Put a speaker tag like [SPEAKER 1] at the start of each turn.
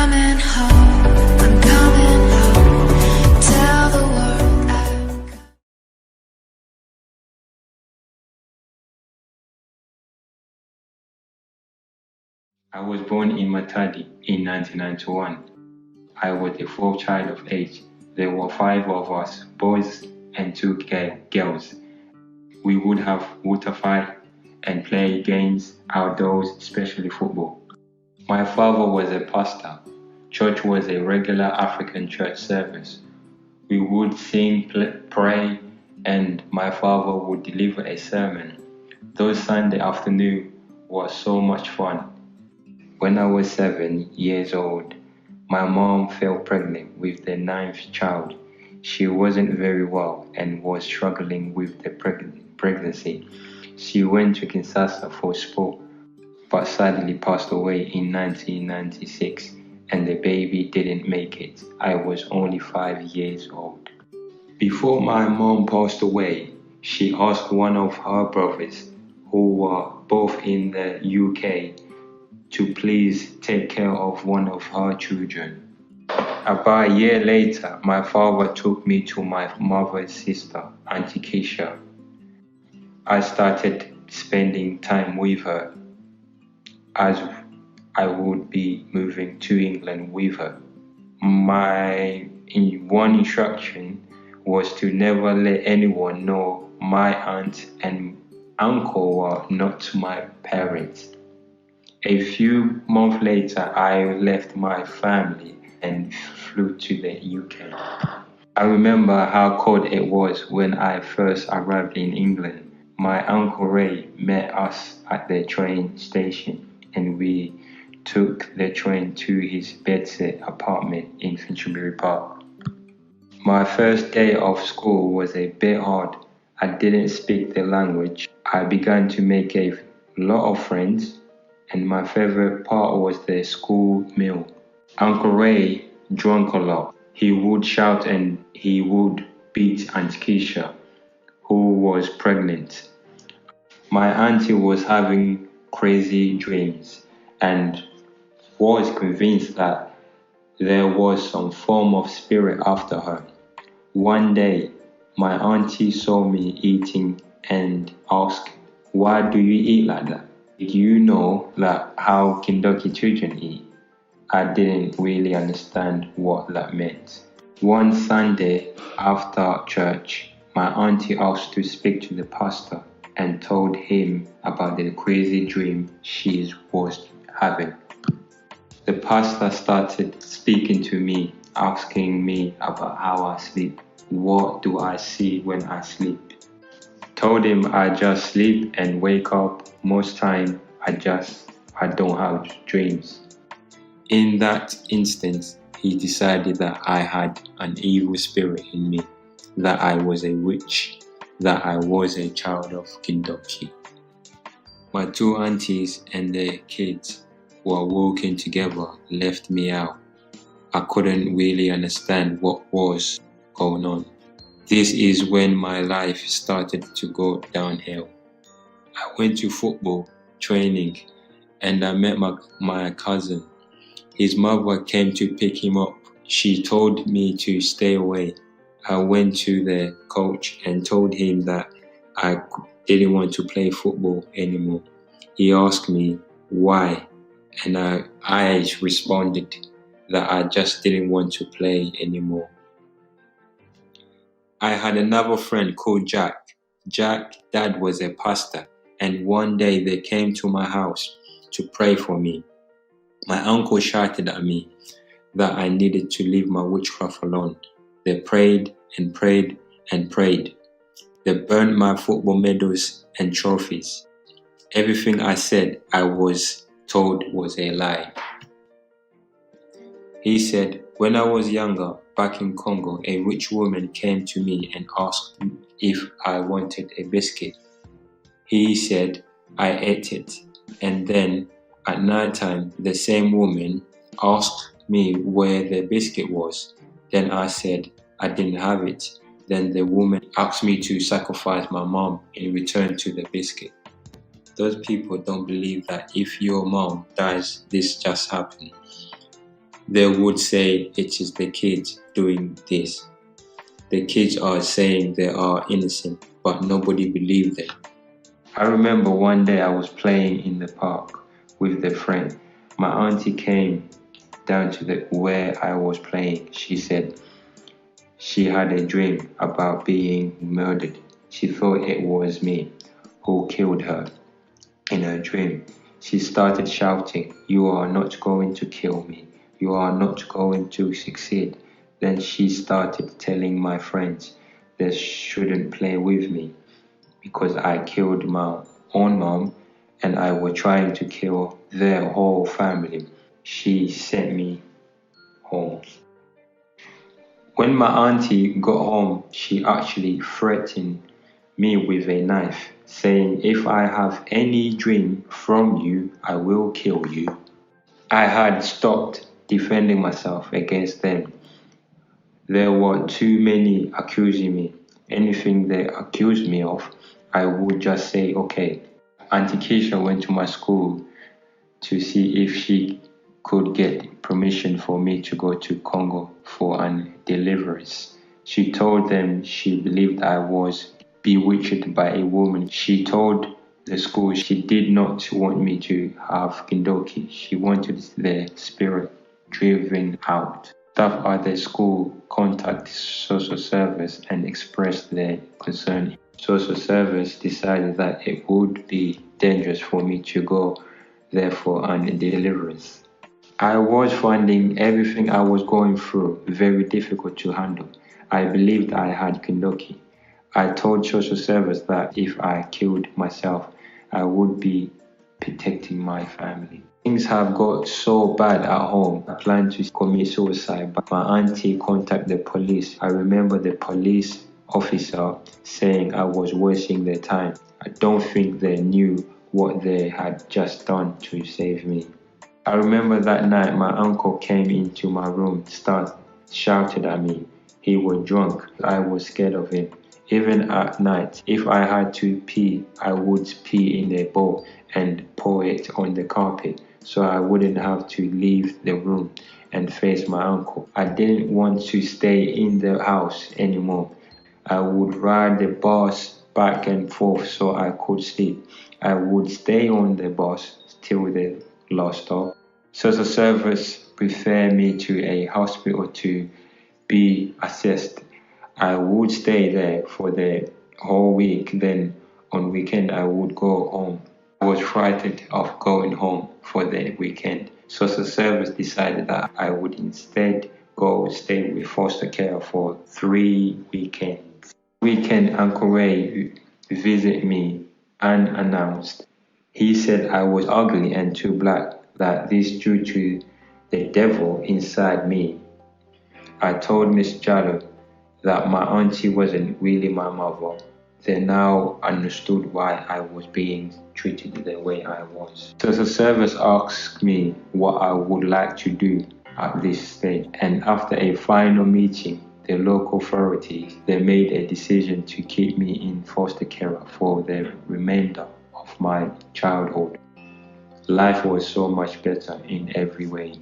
[SPEAKER 1] coming home, I'm coming home. Tell the world I'm coming.
[SPEAKER 2] I was born in Matadi in 1991. I was the fourth child of 8. There were 5 of us, boys and 2 girls. We would have water fight and play games outdoors, especially football. My father was a pastor. Church was a regular African church service. We would sing, pray, and my father would deliver a sermon. Those Sunday afternoons were so much fun. When I was 7 years old, my mom fell pregnant with the 9th child. She wasn't very well and was struggling with the pregnancy. She went to Kinshasa for sport, but sadly passed away in 1996, and the baby didn't make it. I was only 5 years old. Before my mom passed away, she asked one of her brothers, who were both in the UK, to please take care of one of her children. About a year later, my father took me to my mother's sister, Auntie Keisha. I started spending time with her, as I would be moving to England with her. My one instruction was to never let anyone know my aunt and uncle were not my parents. A few months later, I left my family and flew to the UK. I remember how cold it was when I first arrived in England. My Uncle Ray met us at the train station, and we took the train to his bedsit apartment in Finchley Park. My first day of school was a bit hard. I didn't speak the language. I began to make a lot of friends, and my favorite part was the school meal. Uncle Ray drank a lot. He would shout and he would beat Aunt Keisha, who was pregnant. My auntie was having crazy dreams and was convinced that there was some form of spirit after her. One day, my auntie saw me eating and asked, "Why do you eat like that? Did you know that how Kindoki children eat?" I didn't really understand what that meant. One Sunday after church, my auntie asked to speak to the pastor and told him about the crazy dream she was having. The pastor started speaking to me, asking me about how I sleep. What do I see when I sleep? Told him I just sleep and wake up. Most time I don't have dreams. In that instance, he decided that I had an evil spirit in me, that I was a witch, that I was a child of Kindoki. My 2 aunties and their kids were walking together, left me out. I couldn't really understand what was going on. This is when my life started to go downhill. I went to football training and I met my cousin. His mother came to pick him up. She told me to stay away. I went to the coach and told him that I didn't want to play football anymore. He asked me why, and I responded that I just didn't want to play anymore. I had another friend called Jack. Jack's dad was a pastor, and one day they came to my house to pray for me. My uncle shouted at me that I needed to leave my witchcraft alone. They prayed and prayed and prayed. They burned my football medals and trophies. Everything I said I was told was a lie. He said, when I was younger, back in Congo, a rich woman came to me and asked if I wanted a biscuit. He said I ate it, and then at night time, the same woman asked me where the biscuit was. Then I said I didn't have it. Then the woman asked me to sacrifice my mom in return to the biscuit. Those people don't believe that if your mom dies, this just happened. They would say it is the kids doing this. The kids are saying they are innocent, but nobody believed them. I remember one day I was playing in the park with a friend. My auntie came down to where I was playing. She said she had a dream about being murdered. She thought it was me who killed her. In her dream, she started shouting, "You are not going to kill me. You are not going to succeed." Then she started telling my friends they shouldn't play with me because I killed my own mom and I was trying to kill their whole family. She sent me home. When my auntie got home, she actually threatened me with a knife, saying, "If I have any dream from you, I will kill you." I had stopped defending myself against them. There were too many accusing me. Anything they accused me of, I would just say, okay. Auntie Keisha went to my school to see if she could get permission for me to go to Congo for an deliverance. She told them she believed I was bewitched by a woman. She told the school she did not want me to have Kindoki. She wanted the spirit driven out. Staff at the school contacted social service and expressed their concern. Social service decided that it would be dangerous for me to go there for an deliverance. I was finding everything I was going through very difficult to handle. I believed I had Kindoki. I told social service that if I killed myself, I would be protecting my family. Things have got so bad at home. I planned to commit suicide, but my auntie contacted the police. I remember the police officer saying I was wasting their time. I don't think they knew what they had just done to save me. I remember that night my uncle came into my room, shouted at me. He was drunk. I was scared of him. Even at night, if I had to pee, I would pee in a bowl and pour it on the carpet so I wouldn't have to leave the room and face my uncle. I didn't want to stay in the house anymore. I would ride the bus back and forth so I could sleep. I would stay on the bus till the last stop. Social service referred me to a hospital to be assessed. I would stay there for the whole week, then on weekend I would go home. I was frightened of going home for the weekend. Social service decided that I would instead go stay with foster care for 3 weekends. Weekend Uncle Ray visited me unannounced. He said I was ugly and too black, that this due to the devil inside me. I told Miss Jallo that my auntie wasn't really my mother. They now understood why I was being treated the way I was. So the service asked me what I would like to do at this stage, and after a final meeting, the local authorities, they made a decision to keep me in foster care for the remainder of my childhood. Life was so much better in every way.